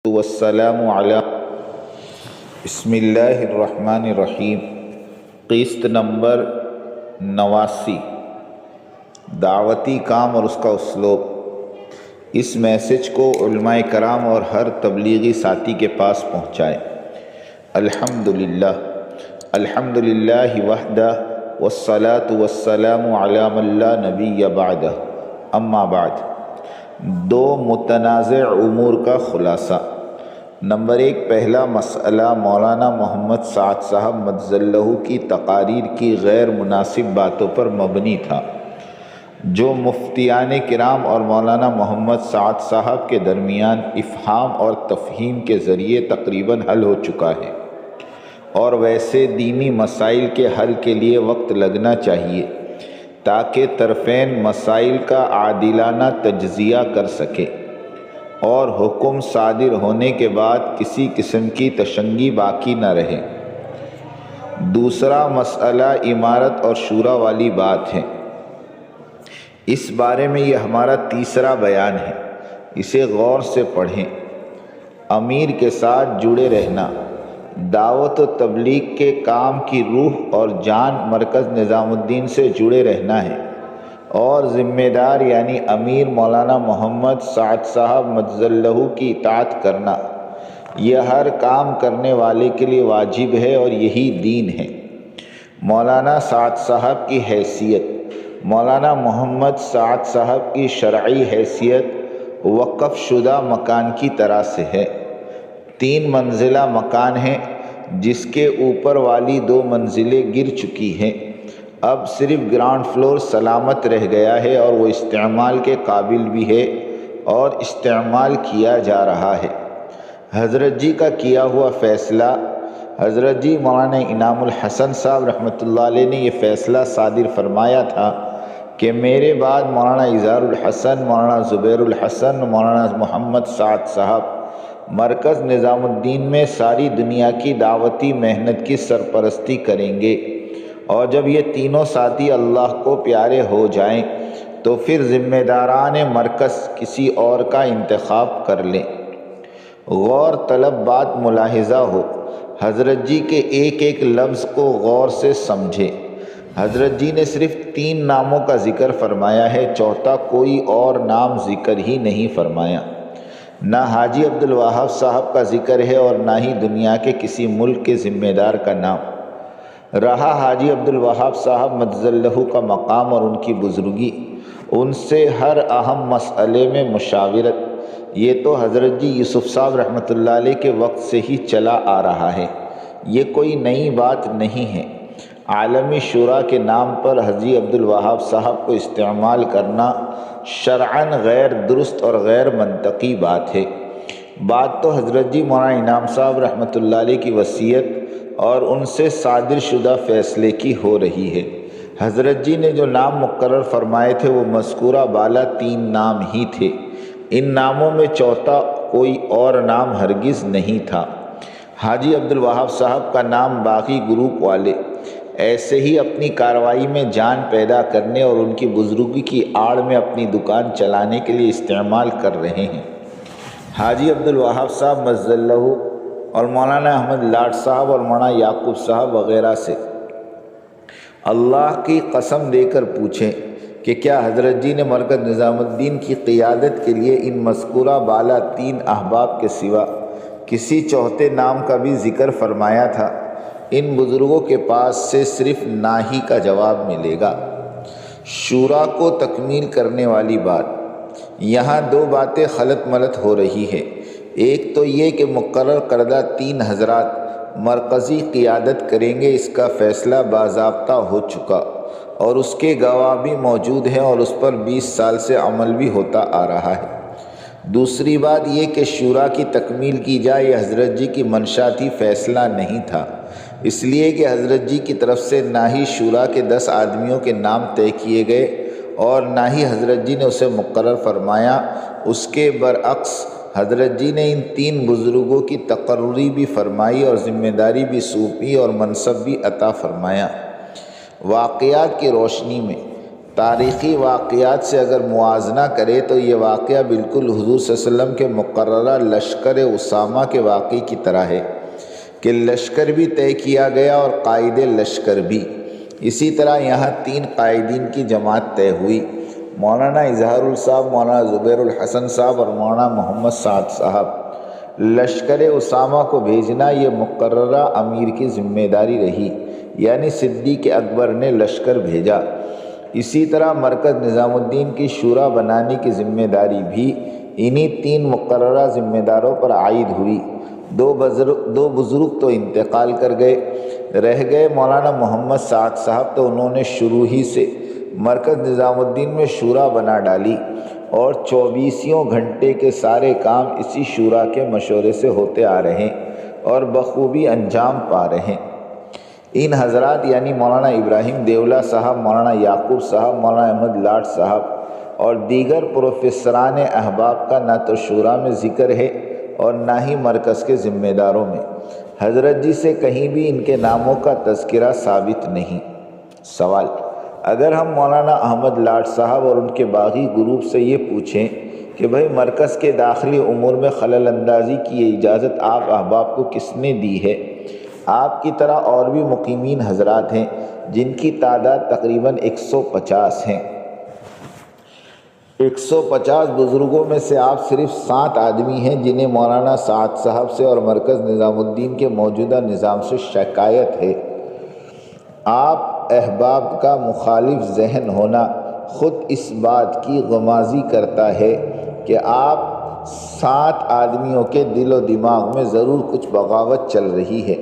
والسلام علی بسم اللہ الرحمن الرحیم۔ قسط نمبر 89، دعوتی کام اور اس کا اسلوب۔ اس میسج کو علماء کرام اور ہر تبلیغی ساتھی کے پاس پہنچائے۔ الحمدللہ الحمدللہ وحدہ والصلاة والسلام علی من لا نبی بعدہ، اما بعد۔ دو متنازع امور کا خلاصہ۔ نمبر 1، پہلا مسئلہ مولانا محمد سعد صاحب مدظ اللہ کی تقاریر کی غیر مناسب باتوں پر مبنی تھا، جو مفتیان کرام اور مولانا محمد سعد صاحب کے درمیان افہام اور تفہیم کے ذریعے تقریباً حل ہو چکا ہے، اور ویسے دینی مسائل کے حل کے لیے وقت لگنا چاہیے تاکہ طرفین مسائل کا عادلانہ تجزیہ کر سکے اور حکم صادر ہونے کے بعد کسی قسم کی تشنگی باقی نہ رہے۔ دوسرا مسئلہ امارت اور شورا والی بات ہے۔ اس بارے میں یہ ہمارا تیسرا بیان ہے، اسے غور سے پڑھیں۔ امیر کے ساتھ جڑے رہنا دعوت و تبلیغ کے کام کی روح اور جان مرکز نظام الدین سے جڑے رہنا ہے، اور ذمہ دار یعنی امیر مولانا محمد سعد صاحب مدظ اللہ کی اطاعت کرنا، یہ ہر کام کرنے والے کے لیے واجب ہے اور یہی دین ہے۔ مولانا سعد صاحب کی حیثیت مولانا محمد سعد صاحب کی شرعی حیثیت وقف شدہ مکان کی طرح سے ہے۔ 3 منزلہ مکان ہے، جس کے اوپر والی 2 منزلیں گر چکی ہیں، اب صرف گراؤنڈ فلور سلامت رہ گیا ہے، اور وہ استعمال کے قابل بھی ہے اور استعمال کیا جا رہا ہے۔ حضرت جی کا کیا ہوا فیصلہ، حضرت جی مولانا انعام الحسن صاحب رحمۃ اللہ علیہ نے یہ فیصلہ صادر فرمایا تھا کہ میرے بعد مولانا اظہار الحسن، مولانا زبیر الحسن، مولانا محمد سعد صاحب مرکز نظام الدین میں ساری دنیا کی دعوتی محنت کی سرپرستی کریں گے، اور جب یہ تینوں ساتھی اللہ کو پیارے ہو جائیں تو پھر ذمہ داران مرکز کسی اور کا انتخاب کر لیں۔ غور طلب بات ملاحظہ ہو، حضرت جی کے ایک ایک لفظ کو غور سے سمجھے۔ حضرت جی نے صرف 3 ناموں کا ذکر فرمایا ہے، چوتھا کوئی اور نام ذکر ہی نہیں فرمایا۔ نہ حاجی عبد الوہاب صاحب کا ذکر ہے اور نہ ہی دنیا کے کسی ملک کے ذمہ دار کا نام۔ رہا حاجی عبد الوہاب صاحب مدظ اللہ کا مقام اور ان کی بزرگی، ان سے ہر اہم مسئلے میں مشاورت، یہ تو حضرت جی یوسف صاحب رحمۃ اللہ علیہ کے وقت سے ہی چلا آ رہا ہے، یہ کوئی نئی بات نہیں ہے۔ عالمی شورا کے نام پر حاجی عبد الوہاب صاحب کو استعمال کرنا شرعاً غیر درست اور غیر منطقی بات ہے۔ بات تو حضرت جی مولانا انعام صاحب رحمۃ اللہ علیہ کی وصیت اور ان سے صادر شدہ فیصلے کی ہو رہی ہے۔ حضرت جی نے جو نام مقرر فرمائے تھے وہ مذکورہ بالا 3 نام ہی تھے، ان ناموں میں چوتھا کوئی اور نام ہرگز نہیں تھا۔ حاجی عبد الوہاب صاحب کا نام باقی گروپ والے ایسے ہی اپنی کارروائی میں جان پیدا کرنے اور ان کی بزرگی کی آڑ میں اپنی دکان چلانے کے لیے استعمال کر رہے ہیں۔ حاجی عبد الوہاب صاحب مدظ اللہ اور مولانا احمد لاٹ صاحب اور مولانا یعقوب صاحب وغیرہ سے اللہ کی قسم دے کر پوچھیں کہ کیا حضرت جی نے مرکز نظام الدین کی قیادت کے لیے ان مذکورہ بالا 3 احباب کے سوا کسی چوتھے نام کا بھی ذکر فرمایا تھا؟ ان بزرگوں کے پاس سے صرف نہ ہی کا جواب ملے گا۔ شورا کو تکمیل کرنے والی بات، یہاں 2 باتیں خلط ملط ہو رہی ہے۔ ایک تو یہ کہ مقرر کردہ 3 حضرات مرکزی قیادت کریں گے، اس کا فیصلہ باضابطہ ہو چکا اور اس کے گواہ بھی موجود ہیں، اور اس پر 20 سال سے عمل بھی ہوتا آ رہا ہے۔ دوسری بات یہ کہ شورا کی تکمیل کی جائے، یہ حضرت جی کی منشا تھی، فیصلہ نہیں تھا، اس لیے کہ حضرت جی کی طرف سے نہ ہی شورا کے 10 آدمیوں کے نام طے کیے گئے اور نہ ہی حضرت جی نے اسے مقرر فرمایا۔ اس کے برعکس حضرت جی نے ان 3 بزرگوں کی تقرری بھی فرمائی اور ذمہ داری بھی سونپی اور منصب بھی عطا فرمایا۔ واقعات کی روشنی میں تاریخی واقعات سے اگر موازنہ کرے تو یہ واقعہ بالکل حضور صلی اللہ علیہ وسلم کے مقررہ لشکر اسامہ کے واقعے کی طرح ہے کہ لشکر بھی طے کیا گیا اور قائد لشکر بھی۔ اسی طرح یہاں 3 قائدین کی جماعت طے ہوئی، مولانا اظہار الصاحب، مولانا زبیر الحسن صاحب اور مولانا محمد سعد صاحب۔ لشکر اسامہ کو بھیجنا یہ مقررہ امیر کی ذمہ داری رہی، یعنی صدیق اکبر نے لشکر بھیجا۔ اسی طرح مرکز نظام الدین کی شورا بنانے کی ذمہ داری بھی انہی 3 مقررہ ذمہ داروں پر عائد ہوئی۔ دو بزرگ تو انتقال کر گئے، رہ گئے مولانا محمد سعد صاحب، تو انہوں نے شروع ہی سے مرکز نظام الدین میں شورا بنا ڈالی اور 24 گھنٹے کے سارے کام اسی شورا کے مشورے سے ہوتے آ رہے ہیں اور بخوبی انجام پا رہے ہیں۔ ان حضرات یعنی مولانا ابراہیم دیولہ صاحب، مولانا یعقوب صاحب، مولانا احمد لاٹ صاحب اور دیگر پروفیسران احباب کا نہ تو شورا میں ذکر ہے اور نہ ہی مرکز کے ذمہ داروں میں۔ حضرت جی سے کہیں بھی ان کے ناموں کا تذکرہ ثابت نہیں۔ سوال: اگر ہم مولانا احمد لاٹ صاحب اور ان کے باغی گروپ سے یہ پوچھیں کہ بھئی مرکز کے داخلی امور میں خلل اندازی کی اجازت آپ احباب کو کس نے دی ہے؟ آپ کی طرح اور بھی مقیمین حضرات ہیں جن کی تعداد تقریباً 150 ہیں۔ 150 بزرگوں میں سے آپ صرف 7 آدمی ہیں جنہیں مولانا سعد صاحب سے اور مرکز نظام الدین کے موجودہ نظام سے شکایت ہے۔ آپ احباب کا مخالف ذہن ہونا خود اس بات کی غمازی کرتا ہے کہ آپ 7 آدمیوں کے دل و دماغ میں ضرور کچھ بغاوت چل رہی ہے،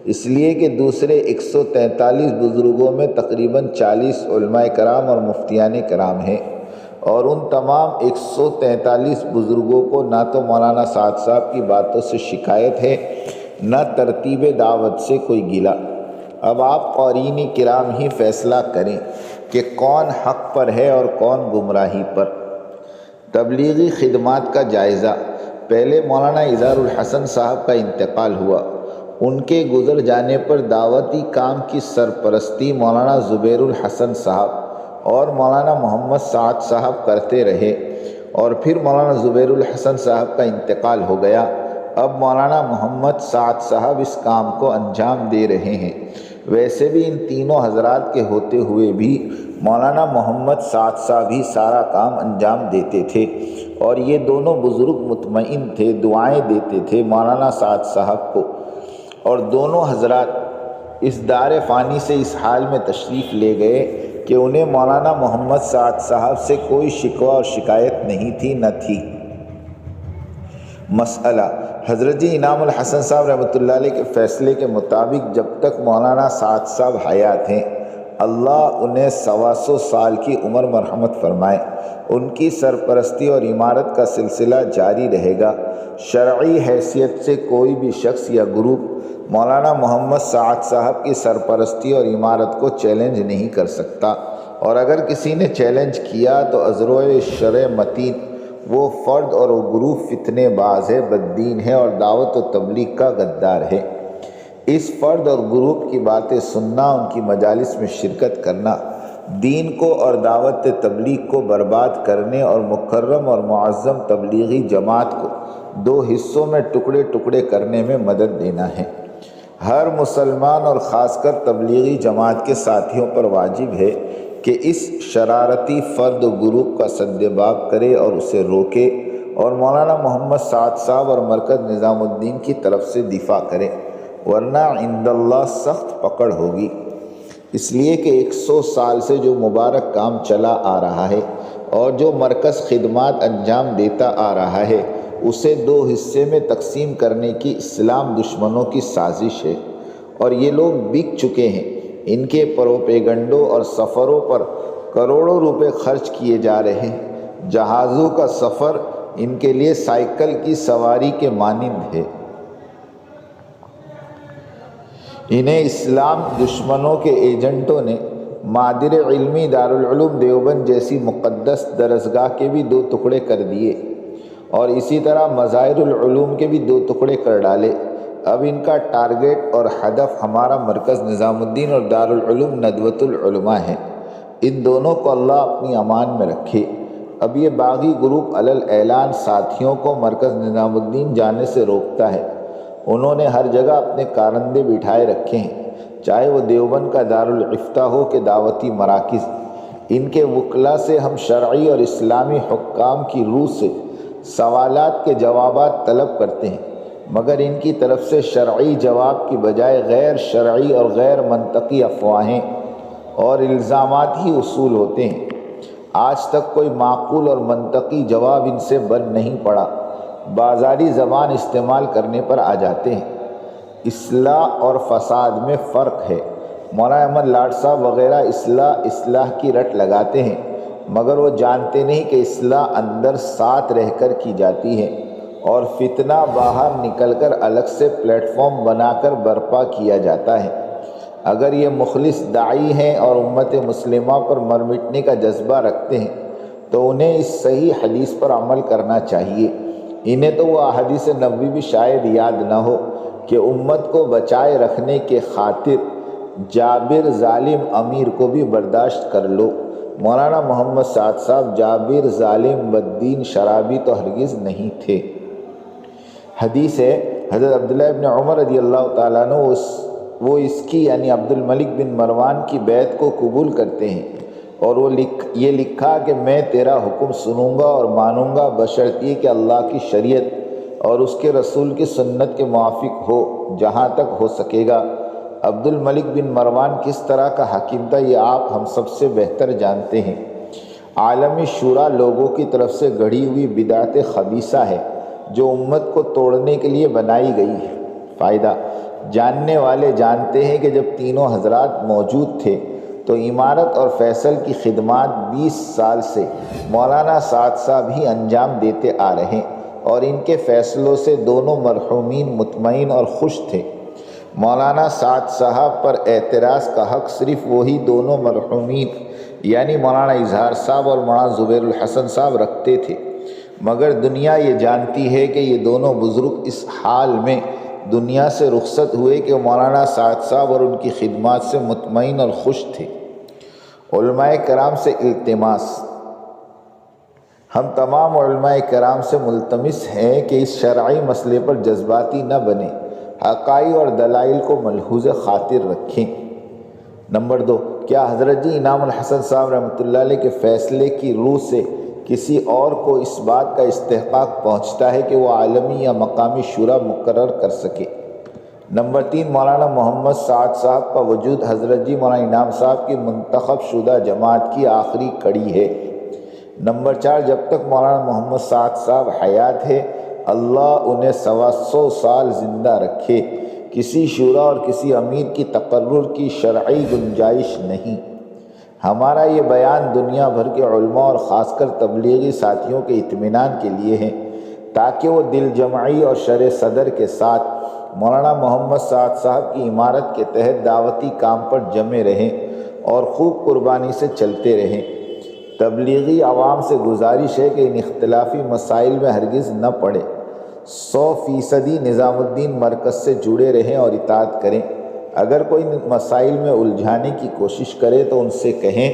اس لیے کہ دوسرے 143 بزرگوں میں تقریباً 40 علماء کرام اور مفتیان کرام ہیں، اور ان تمام 143 بزرگوں کو نہ تو مولانا سعد صاحب کی باتوں سے شکایت ہے، نہ ترتیب دعوت سے کوئی گلہ۔ اب آپ قارئین کرام ہی فیصلہ کریں کہ کون حق پر ہے اور کون گمراہی پر۔ تبلیغی خدمات کا جائزہ: پہلے مولانا اظہار الحسن صاحب کا انتقال ہوا، ان کے گزر جانے پر دعوتی کام کی سرپرستی مولانا زبیر الحسن صاحب اور مولانا محمد سعد صاحب کرتے رہے، اور پھر مولانا زبیر الحسن صاحب کا انتقال ہو گیا۔ اب مولانا محمد سعد صاحب اس کام کو انجام دے رہے ہیں۔ ویسے بھی ان تینوں حضرات کے ہوتے ہوئے بھی مولانا محمد سعد صاحب ہی سارا کام انجام دیتے تھے، اور یہ دونوں بزرگ مطمئن تھے، دعائیں دیتے تھے مولانا سعد صاحب کو، اور دونوں حضرات اس دار فانی سے اس حال میں تشریف لے گئے کہ انہیں مولانا محمد سعد صاحب سے کوئی شکوہ اور شکایت نہیں تھی، نہ تھی۔ مسئلہ: حضرت جی انعام الحسن صاحب رحمۃ اللہ علیہ کے فیصلے کے مطابق جب تک مولانا سعد صاحب حیات ہیں، اللہ انہیں 125 سال کی عمر مرحمت فرمائے، ان کی سرپرستی اور امارت کا سلسلہ جاری رہے گا۔ شرعی حیثیت سے کوئی بھی شخص یا گروپ مولانا محمد سعد صاحب کی سرپرستی اور امارت کو چیلنج نہیں کر سکتا، اور اگر کسی نے چیلنج کیا تو ازروع شرع متین وہ فرد اور وہ گروپ فتنے باز ہے، بددین ہے اور دعوت و تبلیغ کا غدار ہے۔ اس فرد اور گروپ کی باتیں سننا، ان کی مجالس میں شرکت کرنا، دین کو اور دعوت تبلیغ کو برباد کرنے اور مکرم اور معظم تبلیغی جماعت کو 2 حصوں میں ٹکڑے ٹکڑے کرنے میں مدد دینا ہے۔ ہر مسلمان اور خاص کر تبلیغی جماعت کے ساتھیوں پر واجب ہے کہ اس شرارتی فرد و گروپ کا سد باب کرے اور اسے روکے، اور مولانا محمد سعد صاحب اور مرکز نظام الدین کی طرف سے دفاع کرے، ورنہ عند اللہ سخت پکڑ ہوگی۔ اس لیے کہ 100 سال سے جو مبارک کام چلا آ رہا ہے اور جو مرکز خدمات انجام دیتا آ رہا ہے، اسے 2 حصے میں تقسیم کرنے کی اسلام دشمنوں کی سازش ہے، اور یہ لوگ بک چکے ہیں۔ ان کے پروپیگنڈوں اور سفروں پر کروڑوں روپے خرچ کیے جا رہے ہیں۔ جہازوں کا سفر ان کے لیے سائیکل کی سواری کے مانند ہے۔ انہیں اسلام دشمنوں کے ایجنٹوں نے مادر علمی دارالعلوم دیوبند جیسی مقدس درسگاہ کے بھی 2 ٹکڑے کر دیے، اور اسی طرح مظاہر العلوم کے بھی 2 ٹکڑے کر ڈالے۔ اب ان کا ٹارگٹ اور ہدف ہمارا مرکز نظام الدین اور دارالعلوم ندوۃ العلماء ہے۔ ان دونوں کو اللہ اپنی امان میں رکھے۔ اب یہ باغی گروپ علل اعلان ساتھیوں کو مرکز نظام الدین جانے سے روکتا ہے۔ انہوں نے ہر جگہ اپنے کارندے بٹھائے رکھے ہیں، چاہے وہ دیوبند کا دارالافتاء ہو کہ دعوتی مراکز۔ ان کے وکلاء سے ہم شرعی اور اسلامی حکام کی روح سے سوالات کے جوابات طلب کرتے ہیں، مگر ان کی طرف سے شرعی جواب کی بجائے غیر شرعی اور غیر منطقی افواہیں اور الزامات ہی اصول ہوتے ہیں۔ آج تک کوئی معقول اور منطقی جواب ان سے بن نہیں پڑا، بازاری زبان استعمال کرنے پر آ جاتے ہیں۔ اصلاح اور فساد میں فرق ہے۔ مولانا احمد لاڈ صاحب وغیرہ اصلاح کی رٹ لگاتے ہیں، مگر وہ جانتے نہیں کہ اصلاح اندر ساتھ رہ کر کی جاتی ہے اور فتنہ باہر نکل کر الگ سے پلیٹ فارم بنا کر برپا کیا جاتا ہے۔ اگر یہ مخلص داعی ہیں اور امت مسلمہ پر مر مٹنے کا جذبہ رکھتے ہیں تو انہیں اس صحیح حدیث پر عمل کرنا چاہیے۔ انہیں تو وہ احادیث نبوی بھی شاید یاد نہ ہو کہ امت کو بچائے رکھنے کے خاطر جابر ظالم امیر کو بھی برداشت کر لو۔ مولانا محمد سعد صاحب جابر ظالم بددین شرابی تو ہرگز نہیں تھے۔ حدیث ہے حضرت عبداللہ ابن عمر رضی اللہ تعالیٰ عنہ وہ اس کی یعنی عبد الملک بن مروان کی بیعت کو قبول کرتے ہیں، اور وہ یہ لکھا کہ میں تیرا حکم سنوں گا اور مانوں گا بشرط یہ کہ اللہ کی شریعت اور اس کے رسول کی سنت کے موافق ہو جہاں تک ہو سکے گا۔ عبد الملک بن مروان کس طرح کا حاکم تھا یہ آپ ہم سب سے بہتر جانتے ہیں۔ عالمی شورا لوگوں کی طرف سے گڑھی ہوئی بدعت خبیثہ ہے جو امت کو توڑنے کے لیے بنائی گئی ہے۔ فائدہ جاننے والے جانتے ہیں کہ جب تینوں حضرات موجود تھے تو عمارت اور فیصل کی خدمات 20 سال سے مولانا سعد صاحب ہی انجام دیتے آ رہے ہیں، اور ان کے فیصلوں سے دونوں مرحومین مطمئن اور خوش تھے۔ مولانا سعد صاحب پر اعتراض کا حق صرف وہی دونوں مرحومین یعنی مولانا اظہار صاحب اور مولانا زبیر الحسن صاحب رکھتے تھے، مگر دنیا یہ جانتی ہے کہ یہ دونوں بزرگ اس حال میں دنیا سے رخصت ہوئے کہ مولانا سعد صاحب اور ان کی خدمات سے مطمئن اور خوش تھے۔ علماء کرام سے التماس، ہم تمام علماء کرام سے ملتمس ہیں کہ اس شرعی مسئلے پر جذباتی نہ بنیں، حقائق اور دلائل کو ملحوظ خاطر رکھیں۔ نمبر 2، کیا حضرت جی انعام الحسن صاحب رحمۃ اللہ علیہ کے فیصلے کی روح سے کسی اور کو اس بات کا استحقاق پہنچتا ہے کہ وہ عالمی یا مقامی شورا مقرر کر سکے؟ نمبر 3، مولانا محمد سعد صاحب کا وجود حضرت جی مولانا انعام صاحب کی منتخب شدہ جماعت کی آخری کڑی ہے۔ نمبر 4، جب تک مولانا محمد سعد صاحب حیات ہے اللہ انہیں 125 سال زندہ رکھے، کسی شورا اور کسی امیر کی تقرر کی شرعی گنجائش نہیں۔ ہمارا یہ بیان دنیا بھر کے علماء اور خاص کر تبلیغی ساتھیوں کے اطمینان کے لیے ہے تاکہ وہ دل جمعی اور شرح صدر کے ساتھ مولانا محمد سعد صاحب کی عمارت کے تحت دعوتی کام پر جمے رہیں اور خوب قربانی سے چلتے رہیں۔ تبلیغی عوام سے گزارش ہے کہ ان اختلافی مسائل میں ہرگز نہ پڑے، 100% نظام الدین مرکز سے جڑے رہیں اور اطاعت کریں۔ اگر کوئی مسائل میں الجھانے کی کوشش کرے تو ان سے کہیں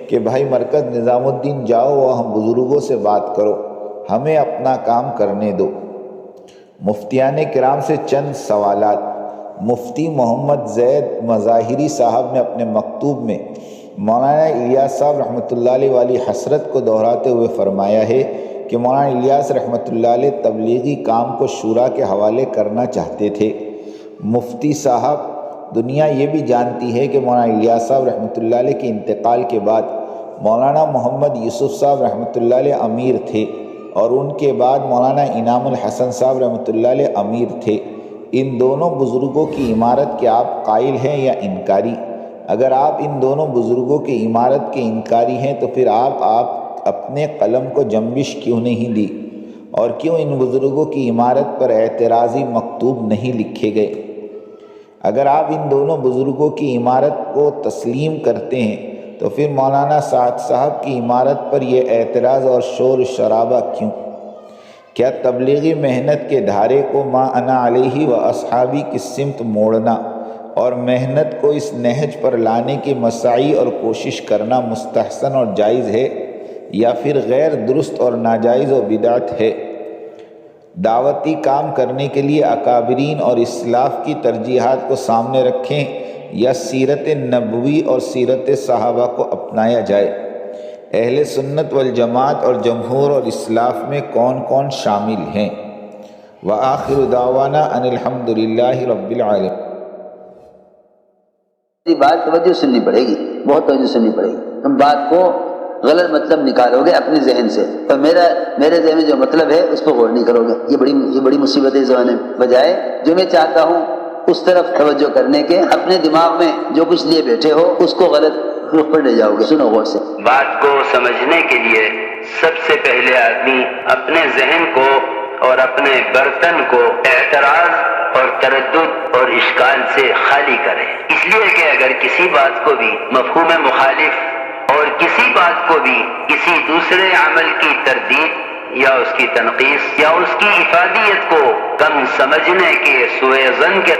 کہ بھائی مرکز نظام الدین جاؤ اور ہم بزرگوں سے بات کرو، ہمیں اپنا کام کرنے دو۔ مفتیان کرام سے چند سوالات۔ مفتی محمد زید مظاہری صاحب نے اپنے مکتوب میں مولانا الیاس صاحب رحمۃ اللہ علیہ والی حسرت کو دہراتے ہوئے فرمایا ہے کہ مولانا الیاس رحمۃ اللہ علیہ تبلیغی کام کو شورا کے حوالے کرنا چاہتے تھے۔ مفتی صاحب، دنیا یہ بھی جانتی ہے کہ مولانا الیاس صاحب رحمۃ اللہ علیہ کے انتقال کے بعد مولانا محمد یوسف صاحب رحمۃ اللہ علیہ امیر تھے اور ان کے بعد مولانا انعام الحسن صاحب رحمۃ اللہ علیہ امیر تھے۔ ان دونوں بزرگوں کی عمارت کے آپ قائل ہیں یا انکاری؟ اگر آپ ان دونوں بزرگوں کی عمارت کے انکاری ہیں تو پھر آپ اپنے قلم کو جنبش کیوں نہیں دی، اور کیوں ان بزرگوں کی عمارت پر اعتراضی مکتوب نہیں لکھے گئے؟ اگر آپ ان دونوں بزرگوں کی عمارت کو تسلیم کرتے ہیں تو پھر مولانا سعد صاحب کی عمارت پر یہ اعتراض اور شور و شرابہ کیوں؟ کیا تبلیغی محنت کے دھارے کو ما انا علیہ و اصحابی کی سمت موڑنا اور محنت کو اس نہج پر لانے کی مساعی اور کوشش کرنا مستحسن اور جائز ہے یا پھر غیر درست اور ناجائز و بدعت ہے؟ دعوتی کام کرنے کے لیے اکابرین اور اسلاف کی ترجیحات کو سامنے رکھیں یا سیرت نبوی اور سیرت صحابہ کو اپنایا جائے؟ اہل سنت والجماعت اور جمہور اور اسلاف میں کون کون شامل ہیں؟ وآخر دعوانا ان الحمد للہ رب العالمین۔ یہ بات توجہ سننی پڑے گی، بہت توجہ سننی پڑے گی۔ تم بات کو غلط مطلب نکالو گے اپنے ذہن سے، اور میرے ذہن میں جو مطلب ہے اس کو غور نہیں کرو گے۔ یہ بڑی مصیبت ہے اس زمانے میں۔ بجائے جو میں چاہتا ہوں اس طرف توجہ کرنے کے، اپنے دماغ میں جو کچھ لیے بیٹھے ہو اس کو غلط رخ پر لے جاؤ گے۔ سنو غور سے۔ بات کو سمجھنے کے لیے سب سے پہلے آدمی اپنے ذہن کو اور اپنے برتن کو اعتراض اور تردد اور اشکال سے خالی کرے، اس لیے کہ اگر کسی بات کو بھی مفہوم مخالف اور کسی بات کو بھی کسی دوسرے عمل کی تردید یا اس کی تنقیص یا اس کی افادیت کو کم سمجھنے کے سوء ظن کے